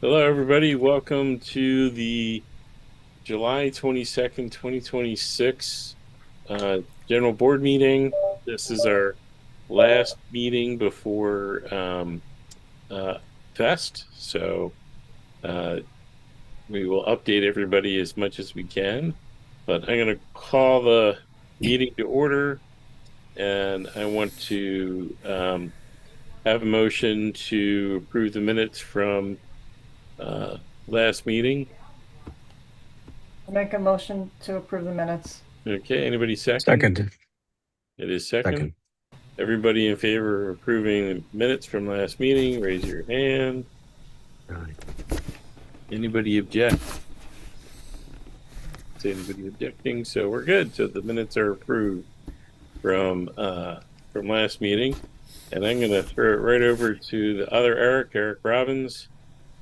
Hello, everybody. Welcome to the July 22nd, 2026 General Board meeting. This is our last meeting before uh, Fest, so uh, we will update everybody as much as we can. But I'm going to call the meeting to order, and I want to have a motion to approve the minutes from uh, last meeting. I'll make a motion to approve the minutes. Okay, anybody second? Second. It is second. Second. Everybody in favor of approving the minutes from last meeting, raise your hand. Aye. Anybody object? Is anybody objecting? So we're good. So the minutes are approved from last meeting. And I'm gonna throw it right over to the other Eric Robbins,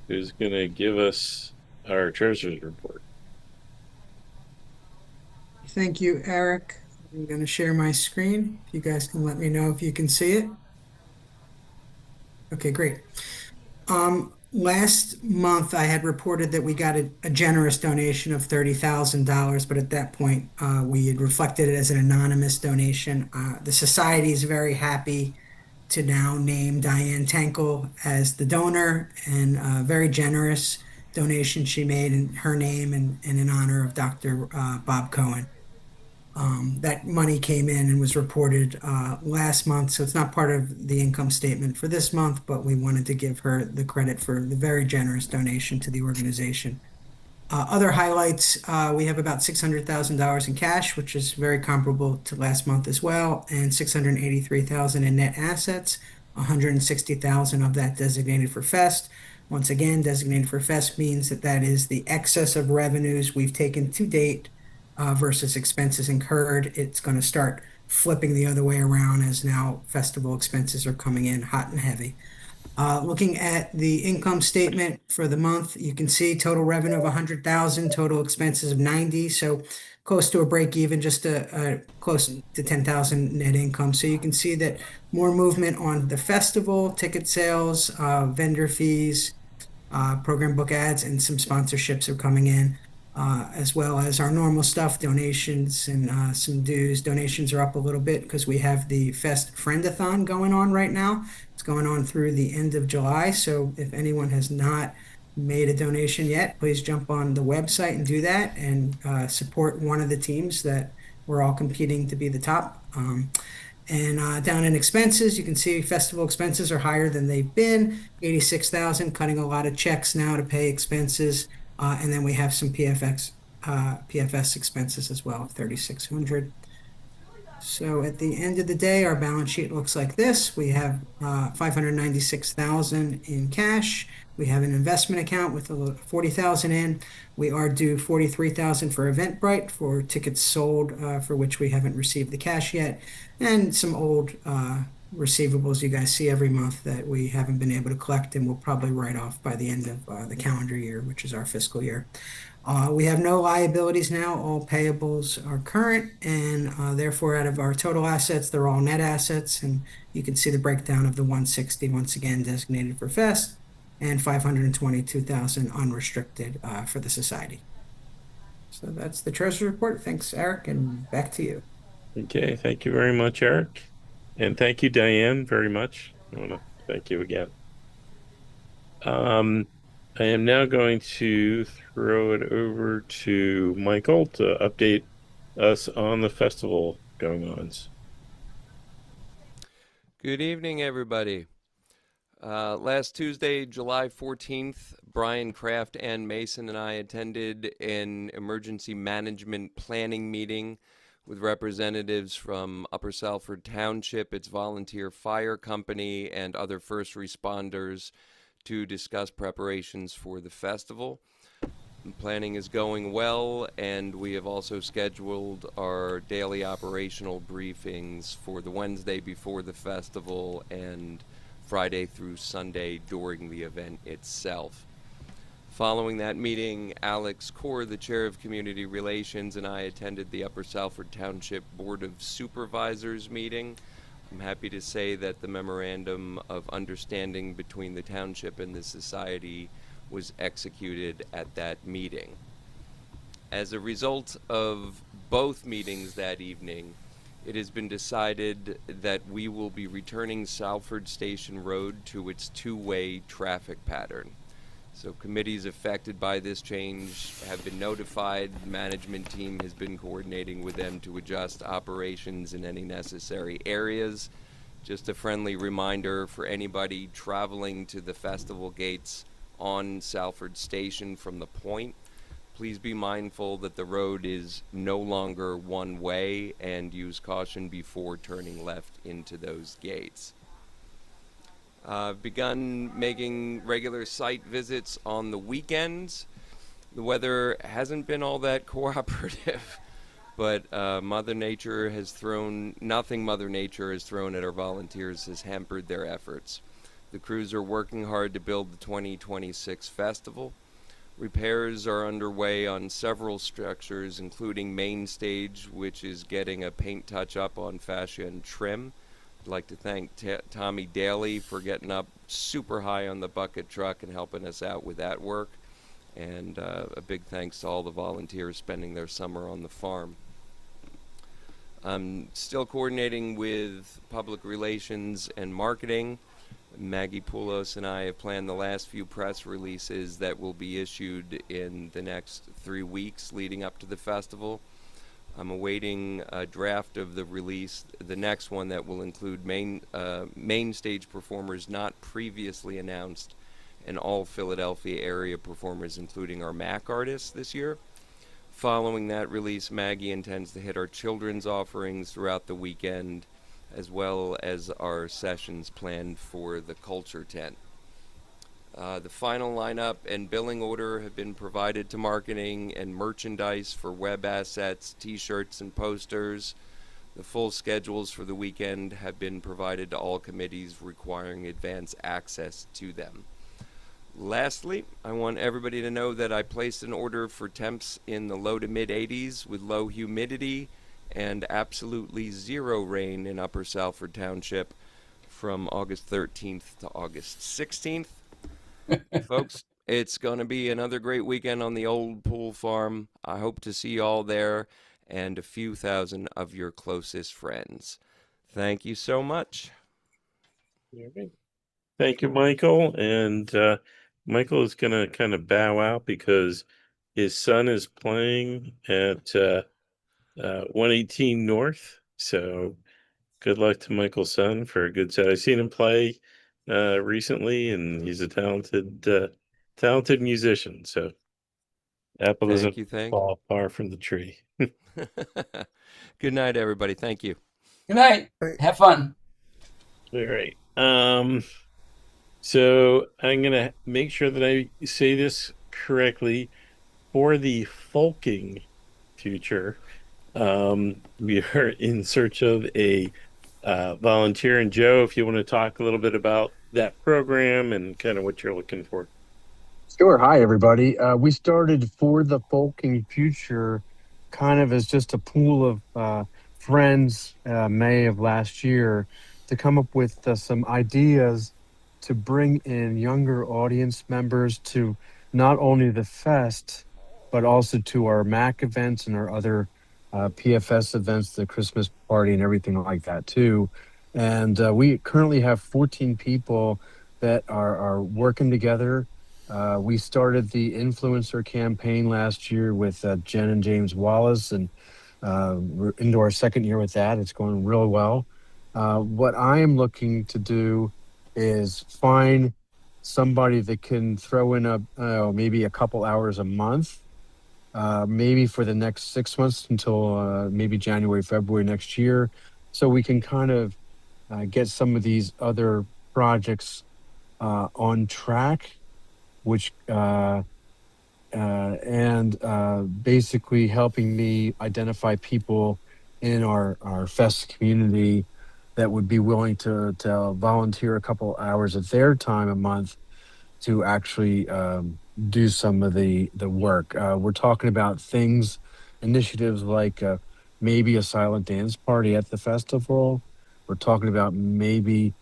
who's gonna give us our treasurer's report. Thank you, Eric. I'm going to share my screen. If you guys can let me know if you can see it. Okay, great. Last month I had reported that we got a generous donation of $30,000, but at that point we had reflected it as an anonymous donation. The society is very happy to now name Diane Tankel as the donor, and a very generous donation she made in her name and in honor of Dr. Bob Cohen. That money came in and was reported last month, so it's not part of the income statement for this month, but we wanted to give her the credit for the very generous donation to the organization. Other highlights, we have about $600,000 in cash, which is very comparable to last month as well, and $683,000 in net assets, $160,000 of that designated for Fest. Once again, designated for Fest means that is the excess of revenues we've taken to date versus expenses incurred. It's going to start flipping the other way around as now festival expenses are coming in hot and heavy. Looking at the income statement for the month, you can see total revenue of 100,000, total expenses of 90, so close to a break even, just close to 10,000 net income. So you can see that more movement on the festival, ticket sales, vendor fees, program book ads, and some sponsorships are coming in. As well as our normal stuff, donations and some dues. Donations are up a little bit because we have the Fest Friendathon going on right now. It's going on through the end of July. So if anyone has not made a donation yet, please jump on the website and do that and support one of the teams that we're all competing to be the top. And down in expenses, you can see festival expenses are higher than they've been, 86,000, cutting a lot of checks now to pay expenses. And then we have some PFS expenses as well, 3,600. So at the end of the day, our balance sheet looks like this. We have 596,000 in cash. We have an investment account with 40,000 in. We are due 43,000 for Eventbrite for tickets sold for which we haven't received the cash yet, and some old receivables you guys see every month that we haven't been able to collect and we'll probably write off by the end of the calendar year, which is our fiscal year. We have no liabilities now. All payables are current, and therefore out of our total assets, they're all net assets, and you can see the breakdown of the 160 once again designated for Fest and 522,000 unrestricted for the society. So that's the treasury report. Thanks, Eric, and back to you. Okay, thank you very much, Eric. And thank you, Diane, very much. I want to thank you again. I am now going to throw it over to Michael to update us on the festival going on. Good evening, everybody. Last Tuesday, July 14th, Brian Kraft, Ann Mason, and I attended an emergency management planning meeting with representatives from Upper Salford Township, its volunteer fire company, and other first responders to discuss preparations for the festival. Planning is going well, and we have also scheduled our daily operational briefings for the Wednesday before the festival and Friday through Sunday during the event itself. Following that meeting, Alex Kaur, the chair of Community Relations, and I attended the Upper Salford Township Board of Supervisors meeting. I'm happy to say that the memorandum of understanding between the township and the society was executed at that meeting. As a result of both meetings that evening, it has been decided that we will be returning Salford Station Road to its two-way traffic pattern. So committees affected by this change have been notified. The management team has been coordinating with them to adjust operations in any necessary areas. Just a friendly reminder for anybody traveling to the festival gates on Salford Station from the Point, please be mindful that the road is no longer one way and use caution before turning left into those gates. I've begun making regular site visits on the weekends. The weather hasn't been all that cooperative, but nothing Mother Nature has thrown at our volunteers has hampered their efforts. The crews are working hard to build the 2026 festival. Repairs are underway on several structures, including main stage, which is getting a paint touch-up on fascia and trim. I'd like to thank Tommy Daly for getting up super high on the bucket truck and helping us out with that work. And a big thanks to all the volunteers spending their summer on the farm. I'm still coordinating with public relations and marketing. Maggie Poulos and I have planned the last few press releases that will be issued in the next 3 weeks leading up to the festival. I'm awaiting a draft of the release, the next one that will include main stage performers not previously announced and all Philadelphia area performers, including our MAC artists this year. Following that release, Maggie intends to hit our children's offerings throughout the weekend, as well as our sessions planned for the culture tent. The final lineup and billing order have been provided to marketing and merchandise for web assets, t-shirts, and posters. The full schedules for the weekend have been provided to all committees requiring advance access to them. Lastly, I want everybody to know that I placed an order for temps in the low to mid 80s with low humidity and absolutely zero rain in Upper Salford Township from August 13th to August 16th. Folks, it's going to be another great weekend on the old pool farm. I hope to see you all there and a few thousand of your closest friends. Thank you so much. Okay. Thank you, Michael. And Michael is going to kind of bow out because his son is playing at 118 North. So good luck to Michael's son for a good set. I've seen him play recently, and he's a talented musician. So apple doesn't fall far from the tree. Good night, everybody. Thank you. Good night. Have fun. All right. So I'm gonna make sure that I say this correctly. For the folking future, we are in search of a volunteer. And Joe, if you want to talk a little bit about that program and kind of what you're looking for. Sure. Hi, everybody. We started For the Folking Future kind of as just a pool of friends May of last year to come up with some ideas to bring in younger audience members to not only the fest, but also to our MAC events and our other PFS events, the Christmas party and everything like that too. And we currently have 14 people that are working together. We started the influencer campaign last year with Jen and James Wallace, and we're into our second year with that. It's going really well. What I am looking to do is find somebody that can throw in maybe a couple hours a month, maybe for the next 6 months until maybe January, February next year, so we can kind of get some of these other projects on track, which basically helping me identify people in our fest community that would be willing to volunteer a couple hours of their time a month to actually do some of the work. We're talking about initiatives like maybe a silent dance party at the festival. We're talking about maybe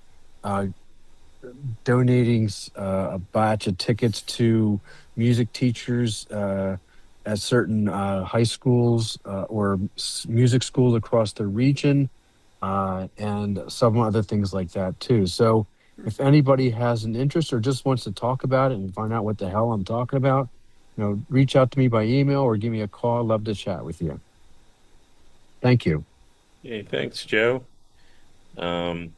donating a batch of tickets to music teachers at certain high schools or music schools across the region, and some other things like that too. So, if anybody has an interest or just wants to talk about it and find out what the hell I'm talking about, reach out to me by email or give me a call. I'd love to chat with you. Thank you. Okay, thanks, Joe. And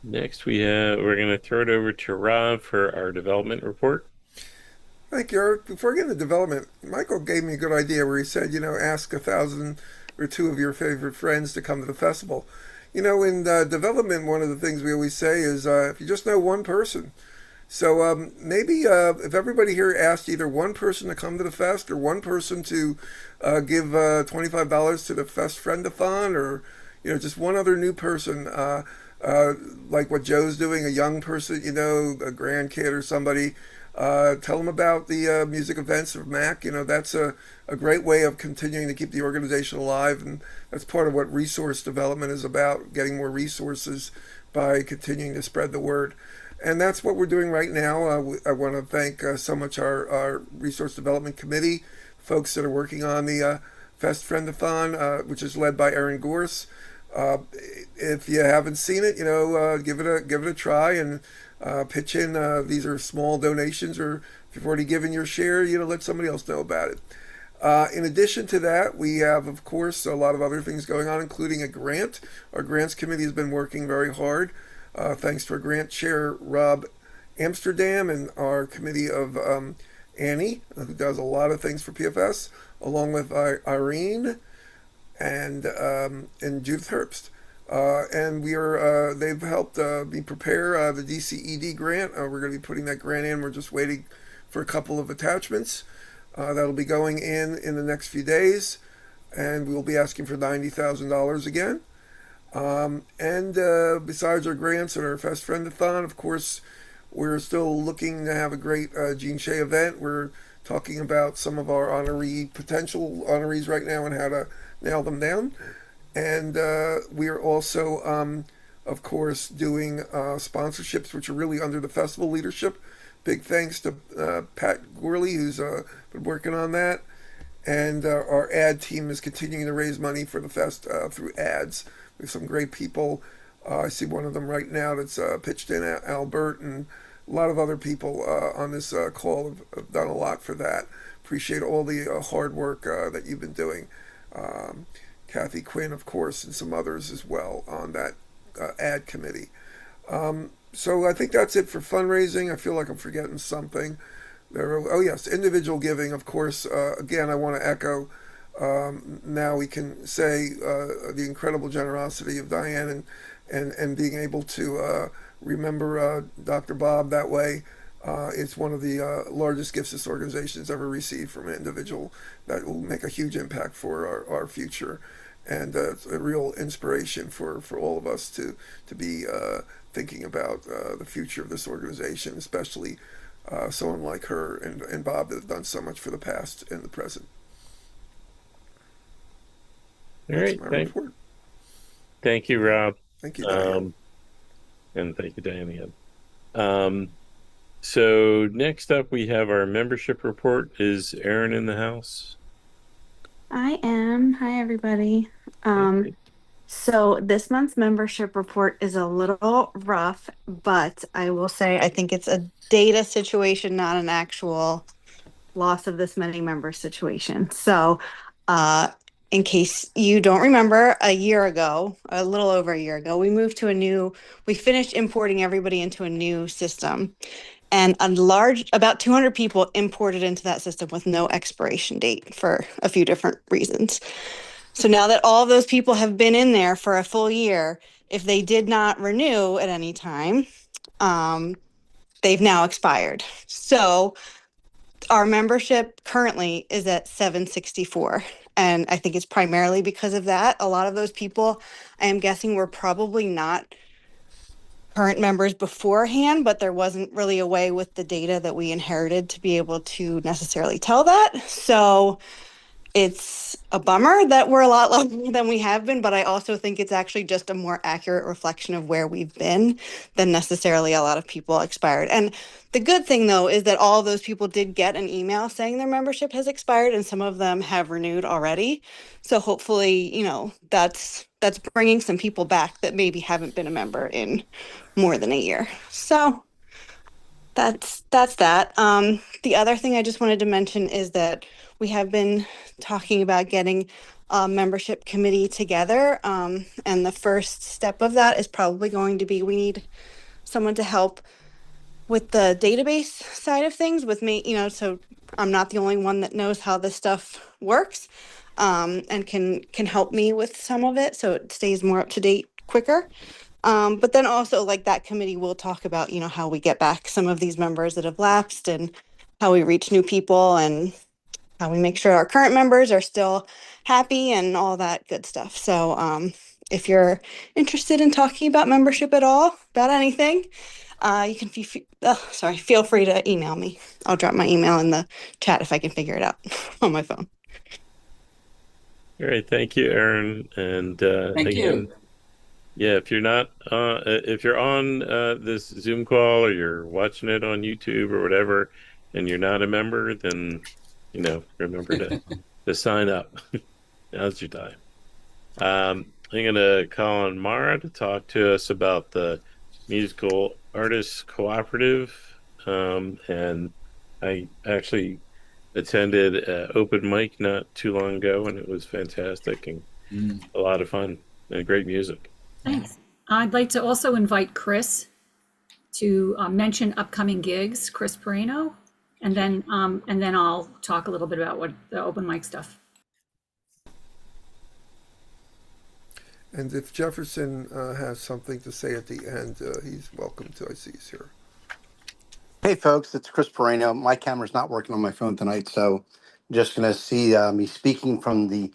next we're going to throw it over to Rob for our development report. Thank you, Eric. Before getting to development, Michael gave me a good idea where he said, ask 1,000 or two of your favorite friends to come to the festival. In development, one of the things we always say is if you just know one person. So maybe if everybody here asked either one person to come to the fest or one person to give $25 to the Fest Friend-a-thon, or just one other new person, like what Joe's doing, a young person, a grandkid or somebody. Tell them about the music events of MAC. That's a great way of continuing to keep the organization alive, and that's part of what resource development is about, getting more resources by continuing to spread the word. And that's what we're doing right now. I want to thank so much our Resource Development Committee, folks that are working on the Fest Friend-a-thon, which is led by Erin Gorse. If you haven't seen it, give it a try and pitch in. These are small donations, or if you've already given your share, let somebody else know about it. In addition to that, we have, of course, a lot of other things going on, including a grant. Our grants committee has been working very hard. Thanks to our grant chair, Rob Amsterdam, and our committee of Annie, who does a lot of things for PFS, along with Irene and Judith Herbst. And they've helped me prepare the DCED grant. We're going to be putting that grant in. We're just waiting for a couple of attachments. That'll be going in the next few days, and we'll be asking for $90,000 again. And besides our grants and our Fest Friend-a-thon, of course, we're still looking to have a great Gene Shea event. We're talking about some of our potential honorees right now and how to nail them down. And we are also, of course, doing sponsorships, which are really under the festival leadership. Big thanks to Pat Gorley, who's been working on that. And our ad team is continuing to raise money for the fest through ads. We have some great people. I see one of them right now that's pitched in, Albert, and a lot of other people on this call have done a lot for that. Appreciate all the hard work that you've been doing. Kathy Quinn, of course, and some others as well on that ad committee. So I think that's it for fundraising. I feel like I'm forgetting something. Yes, individual giving, of course. Again, I want to echo, now we can say the incredible generosity of Diane and being able to remember Dr. Bob that way. It's one of the largest gifts this organization has ever received from an individual that will make a huge impact for our future. And it's a real inspiration for all of us to be thinking about the future of this organization, especially someone like her and Bob that have done so much for the past and the present. All right. Thank you, Rob. Thank you, Diane. And thank you, Diane, again. So next up, we have our membership report. Is Erin in the house? I am. Hi, everybody. So this month's membership report is a little rough, but I will say I think it's a data situation, not an actual loss of this many members situation. So in case you don't remember, a little over a year ago, we finished importing everybody into a new system. And about 200 people imported into that system with no expiration date for a few different reasons. So now that all of those people have been in there for a full year, if they did not renew at any time, they've now expired. So our membership currently is at 764. And I think it's primarily because of that. A lot of those people, I am guessing, were probably not current members beforehand, but there wasn't really a way with the data that we inherited to be able to necessarily tell that. So it's a bummer that we're a lot lower than we have been, but I also think it's actually just a more accurate reflection of where we've been than necessarily a lot of people expired. And the good thing, though, is that all of those people did get an email saying their membership has expired, and some of them have renewed already. So hopefully, that's bringing some people back that maybe haven't been a member in more than a year. So that's that. The other thing I just wanted to mention is that we have been talking about getting a membership committee together. And the first step of that is probably going to be we need someone to help with the database side of things with me, so I'm not the only one that knows how this stuff works, and can help me with some of it so it stays more up to date quicker. But then also like that committee will talk about, how we get back some of these members that have lapsed and how we reach new people and how we make sure our current members are still happy and all that good stuff. So if you're interested in talking about membership at all, about anything, you can feel free to email me. I'll drop my email in the chat if I can figure it out on my phone. All right, thank you, Erin. And Thank again, you. yeah, if you're on this Zoom call or you're watching it on YouTube or whatever, and you're not a member, then remember to sign up. Now's your time. I'm gonna call on Mara to talk to us about the musical artists cooperative. And I actually attended open mic not too long ago, and it was fantastic and a lot of fun and great music. Thanks. I'd like to also invite Chris to mention upcoming gigs, Chris Perino, and then I'll talk a little bit about what the open mic stuff. And if Jefferson has something to say at the end, he's welcome to. I see he's here. Hey folks, it's Chris Perino. My camera's not working on my phone tonight, so I'm just gonna see me speaking from the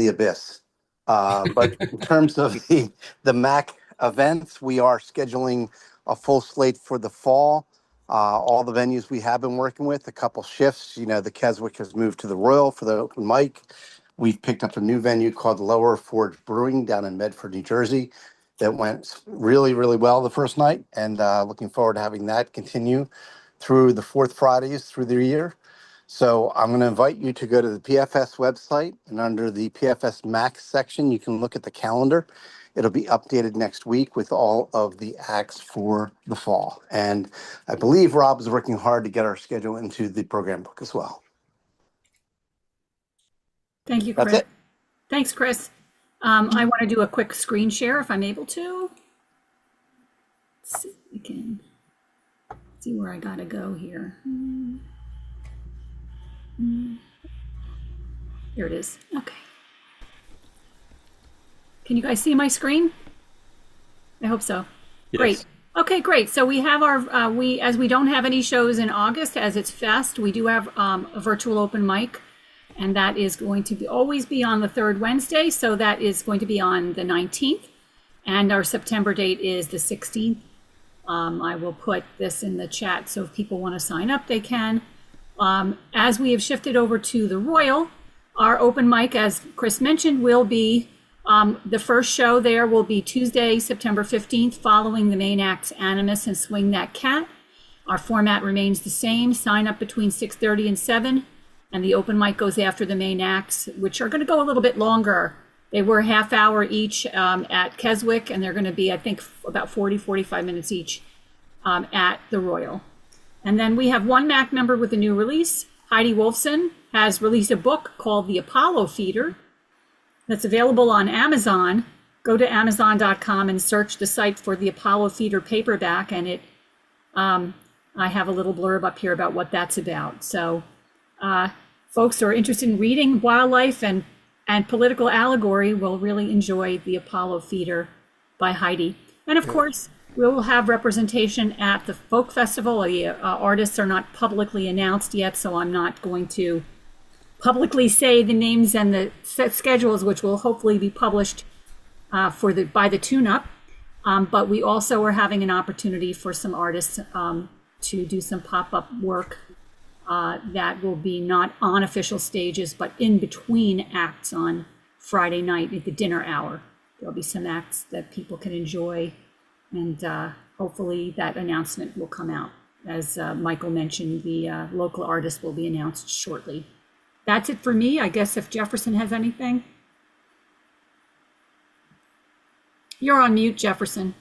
abyss. But in terms of the MAC events, we are scheduling a full slate for the fall. All the venues we have been working with, a couple shifts. The Keswick has moved to the Royal for the open mic. We've picked up a new venue called Lower Forge Brewing down in Medford, New Jersey. That went really, really well the first night, and looking forward to having that continue through the fourth Fridays through the year. So I'm going to invite you to go to the PFS website, and under the PFS Max section, you can look at the calendar. It'll be updated next week with all of the acts for the fall. And I believe Rob is working hard to get our schedule into the program book as well. Thank you, Chris. That's it. Thanks, Chris. I want to do a quick screen share if I'm able to. Let's see if we can see where I gotta go here. Here it is. Okay. Can you guys see my screen? I hope so. Yes. Great. Okay, great. So we have our, as we don't have any shows in August, as it's Fest, we do have a virtual open mic. And that is going to always be on the third Wednesday. So that is going to be on the 19th. And our September date is the 16th. I will put this in the chat. So if people want to sign up, they can. As we have shifted over to the Royal, our open mic, as Chris mentioned, will be the first show there will be Tuesday, September 15th, following the main acts Animus and Swing That Cat. Our format remains the same. Sign up between 6:30 and 7. And the open mic goes after the main acts, which are going to go a little bit longer. They were half hour each at Keswick, and they're going to be, I think, about 45 minutes each at the Royal. And then we have one MAC member with a new release. Heidi Wolfson has released a book called The Apollo Feeder that's available on Amazon. Go to Amazon.com and search the site for The Apollo Feeder paperback, and I have a little blurb up here about what that's about. So folks who are interested in reading wildlife and political allegory will really enjoy The Apollo Feeder by Heidi. And of course, we will have representation at the Folk Festival. The artists are not publicly announced yet, so I'm not going to publicly say the names and the set schedules, which will hopefully be published by the tune-up. But we also are having an opportunity for some artists to do some pop-up work that will be not on official stages, but in between acts on Friday night at the dinner hour. There'll be some acts that people can enjoy, and hopefully that announcement will come out. As Michael mentioned, the local artist will be announced shortly. That's it for me. I guess if Jefferson has anything. You're on mute, Jefferson.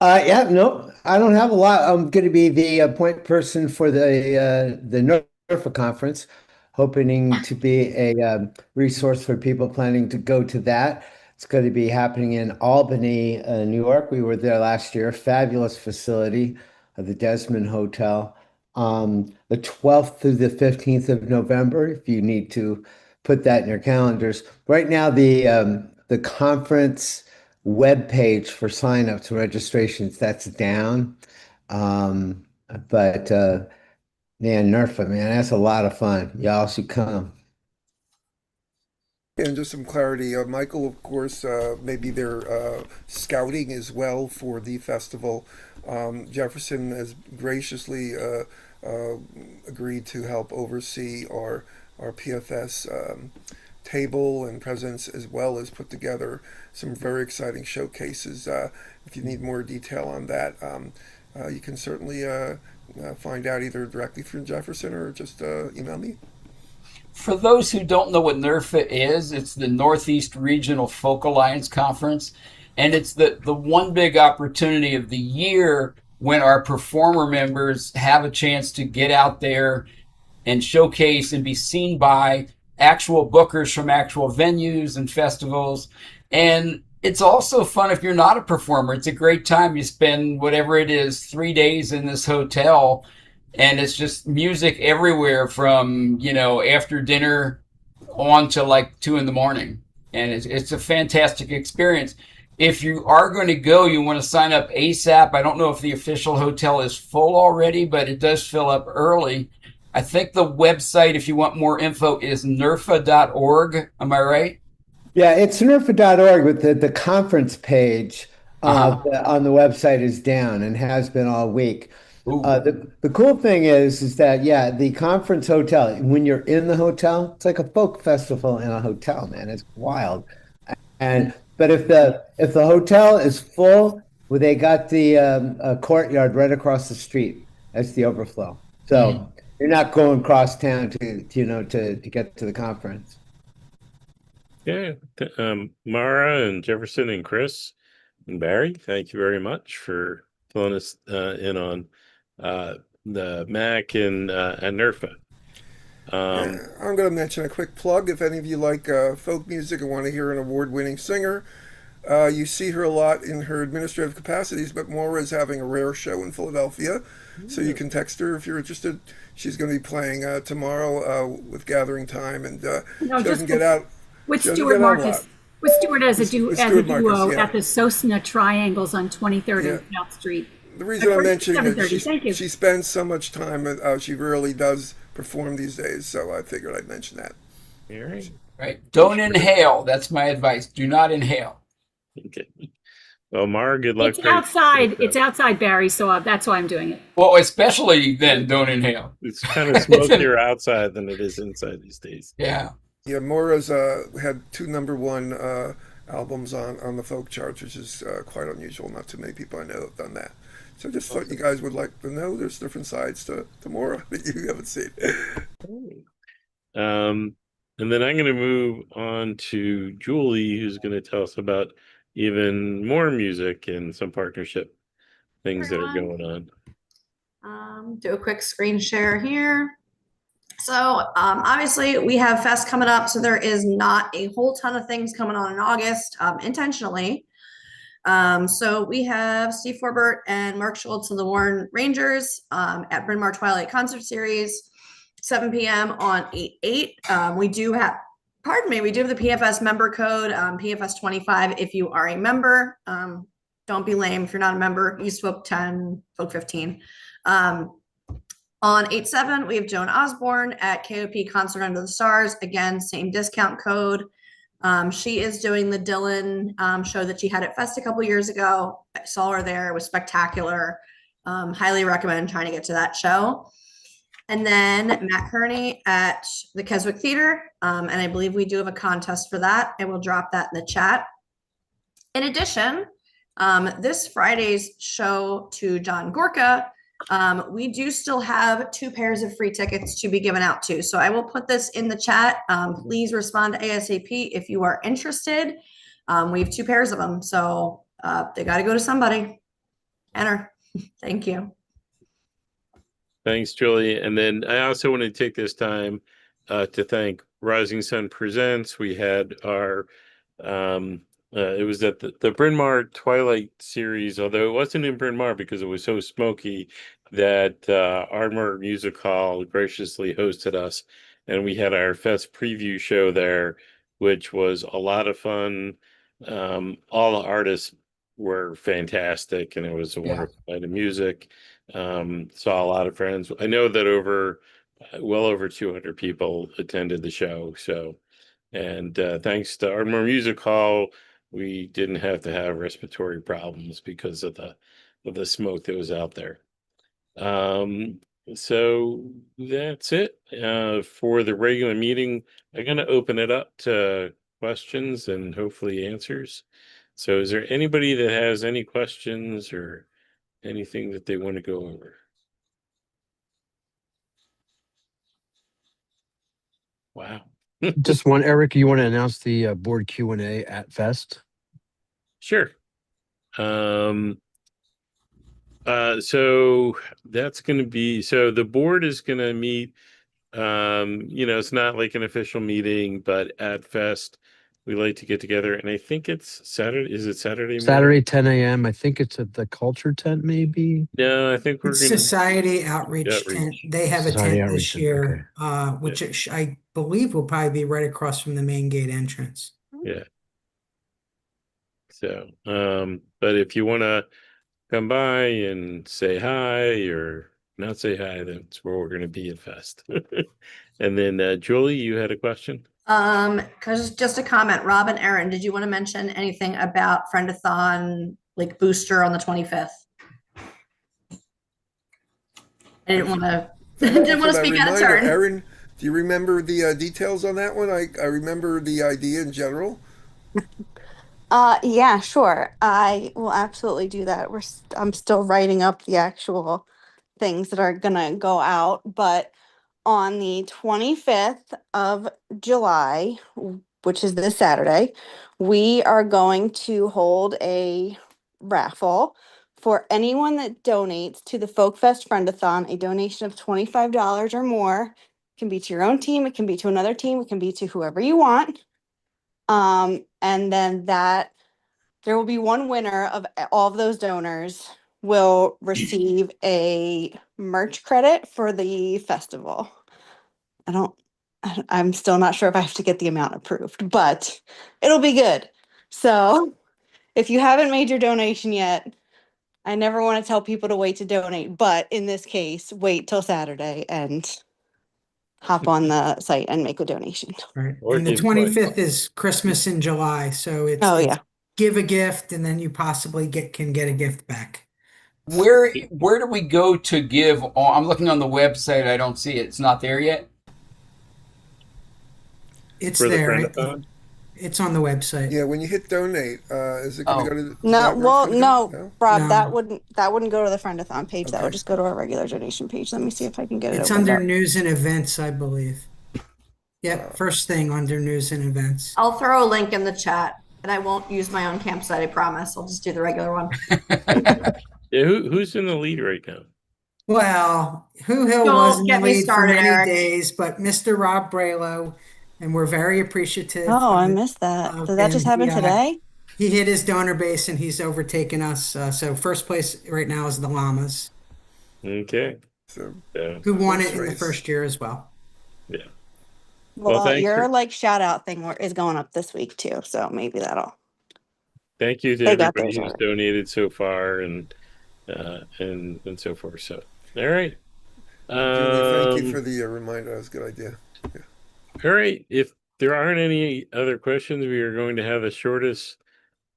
Yeah, no, I don't have a lot. I'm going to be the point person for the NERFA conference, hoping to be a resource for people planning to go to that. It's going to be happening in Albany, New York. We were there last year. Fabulous facility, the Desmond Hotel. The 12th through the 15th of November, if you need to put that in your calendars. Right now, the conference web page for signups and registrations, that's down. But man, NERFA, man, that's a lot of fun. Y'all should come. And just some clarity, Michael, of course, maybe they're scouting as well for the festival. Jefferson has graciously agreed to help oversee our PFS table and presence, as well as put together some very exciting showcases. If you need more detail on that, you can certainly find out either directly from Jefferson or just email me. For those who don't know what NERFA is, it's the Northeast Regional Folk Alliance Conference, and it's the one big opportunity of the year when our performer members have a chance to get out there and showcase and be seen by actual bookers from actual venues and festivals. And it's also fun if you're not a performer. It's a great time. You spend whatever it is, 3 days in this hotel, and it's just music everywhere from, after dinner on to like 2 a.m. And it's a fantastic experience. If you are going to go, you want to sign up ASAP. I don't know if the official hotel is full already, but it does fill up early. I think the website, if you want more info, is nerfa.org. Am I right? Yeah, it's nerfa.org, but the conference page on the website is down and has been all week. The cool thing is that, yeah, the conference hotel, when you're in the hotel, it's like a folk festival in a hotel, man. It's wild. But if the hotel is full, well, they got the courtyard right across the street. That's the overflow. So you're not going across town to get to the conference. Yeah, Mara and Jefferson and Chris and Barry, thank you very much for filling us in on the MAC and NERFA. I'm going to mention a quick plug. If any of you like folk music and want to hear an award-winning singer, you see her a lot in her administrative capacities, but Maura is having a rare show in Philadelphia, so you can text her if you're interested. She's going to be playing tomorrow with Gathering Time, and she doesn't get out. With Stuart Marcus. With Stuart as a duo at the Sosna Triangles on 23rd and South Street. The reason I'm mentioning it, she spends so much time, she really does perform these days, so I figured I'd mention that. All right. Right. Don't inhale. That's my advice. Do not inhale. Okay. Well, Mara, good luck. It's outside. It's outside, Barry, so that's why I'm doing it. Well, especially then, don't inhale. It's kind of smokier outside than it is inside these days. Yeah. Yeah, Maura's had 2 #1 albums on the folk charts, which is quite unusual. Not too many people I know have done that. So just thought you guys would like to know there's different sides to Maura that you haven't seen. And then I'm going to move on to Julie, who's going to tell us about even more music and some partnership things that are going on. Do a quick screen share here. So obviously we have Fest coming up, so there is not a whole ton of things coming on in August intentionally. So we have Steve Forbert and Mark Schultz of the Warren Rangers at Bryn Mawr Twilight Concert Series, 7 p.m. on 8/8. We do have the PFS member code, PFS 25 if you are a member. Don't be lame if you're not a member. Use Folk 10, Folk 15. On 8/7, we have Joan Osborne at KOP Concert Under the Stars. Again, same discount code. She is doing the Dylan show that she had at Fest a couple years ago. I saw her there. It was spectacular. Highly recommend trying to get to that show. And then Matt Kearney at the Keswick Theater. And I believe we do have a contest for that. I will drop that in the chat. In addition, this Friday's show to John Gorka, we do still have 2 pairs of free tickets to be given out to. So I will put this in the chat. Please respond to ASAP if you are interested. We have 2 pairs of them. So they got to go to somebody. Enter. Thank you. Thanks, Julie. And then I also want to take this time to thank Rising Sun Presents. We had our it was at the Bryn Mawr Twilight series, although it wasn't in Bryn Mawr because it was so smoky, that Ardmore Music Hall graciously hosted us, and we had our fest preview show there, which was a lot of fun. All the artists were fantastic, and it was a wonderful night of music. Saw a lot of friends. I know that well over 200 people attended the show. So, and thanks to Ardmore Music Hall, we didn't have to have respiratory problems because of the smoke that was out there. So that's it for the regular meeting. I'm going to open it up to questions and hopefully answers. So is there anybody that has any questions or anything that they want to go over? Wow. Just one, Eric, you want to announce the board Q&A at Fest? Sure. So that's going to be, so the board is going to meet, it's not like an official meeting, but at Fest, we like to get together, and I think it's Saturday. Is it Saturday morning? Saturday, 10 a.m. I think it's at the Culture Tent, maybe. No, I think we're It's going to Society Outreach Tent. They have a Society tent Outreach this Tent, year, which I believe will probably be right across from the main gate entrance. Yeah. So, but if you want to come by and say hi or not say hi, that's where we're going to be at Fest. And then, Julie, you had a question? Cause just a comment, Rob and Aaron, did you want to mention anything about Friendathon, like booster on the 25th? I didn't want to, didn't want to speak out of turn. Aaron, do you remember the details on that one? I remember the idea in general. Yeah, sure. I will absolutely do that. I'm still writing up the actual things that are gonna go out, but on the 25th of July, which is this Saturday, we are going to hold a raffle for anyone that donates to the Folk Fest Friendathon. A donation of $25 or more. It can be to your own team, it can be to another team, it can be to whoever you want. And then there will be one winner of all of those donors will receive a merch credit for the festival. I'm still not sure if I have to get the amount approved, but it'll be good. So if you haven't made your donation yet, I never want to tell people to wait to donate, but in this case, wait till Saturday and hop on the site and make a donation. Right. Or And the give 25th is Christmas in July, so it's give a gift and then you possibly can get a gift back. Where do we go to give? I'm looking on the website. I don't see it. It's not there yet. It's for there. the Friendathon? It's on the website. Yeah, when you hit donate, is it going to go to? No, well, no, Rob, No. that wouldn't go to the Friendathon page. That would just go to our regular donation page. Let me see if I can get it. It's opened under up. news and events, I believe. Yep, first thing under news and events. I'll throw a link in the chat, and I won't use my own campsite, I promise. I'll just do the regular one. Yeah, who's in the lead right now? Well, Who Hill Don't was in the get me lead started, for many Eric. days, but Mr. Rob Braylow, and we're very appreciative. Oh, I of- missed that. of Did that just him. happen He, today? He hit his donor base and he's overtaken us. So first place right now is the Llamas, Okay. So, who won it in the race. first year as well. Yeah. Well, thanks your for- shout out thing is going up this week too, so maybe that'll. Thank you to They got everybody theirs who's already. donated so far and so forth. So, all right. Julie, thank you for the reminder. That was a good idea. Yeah. All right. If there aren't any other questions, we are going to have the shortest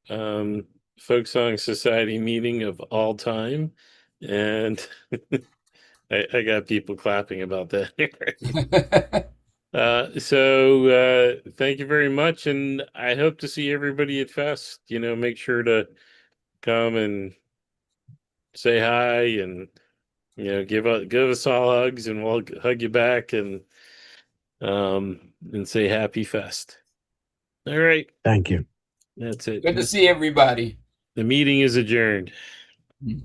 folk song society meeting of all time. And I got people clapping about that. So thank you very much, and I hope to see everybody at Fest. Make sure to come and say hi, and give us all hugs, and we'll hug you back, and say happy Fest. All right, Thank you. that's it. Good to see everybody. The meeting is adjourned. Mm.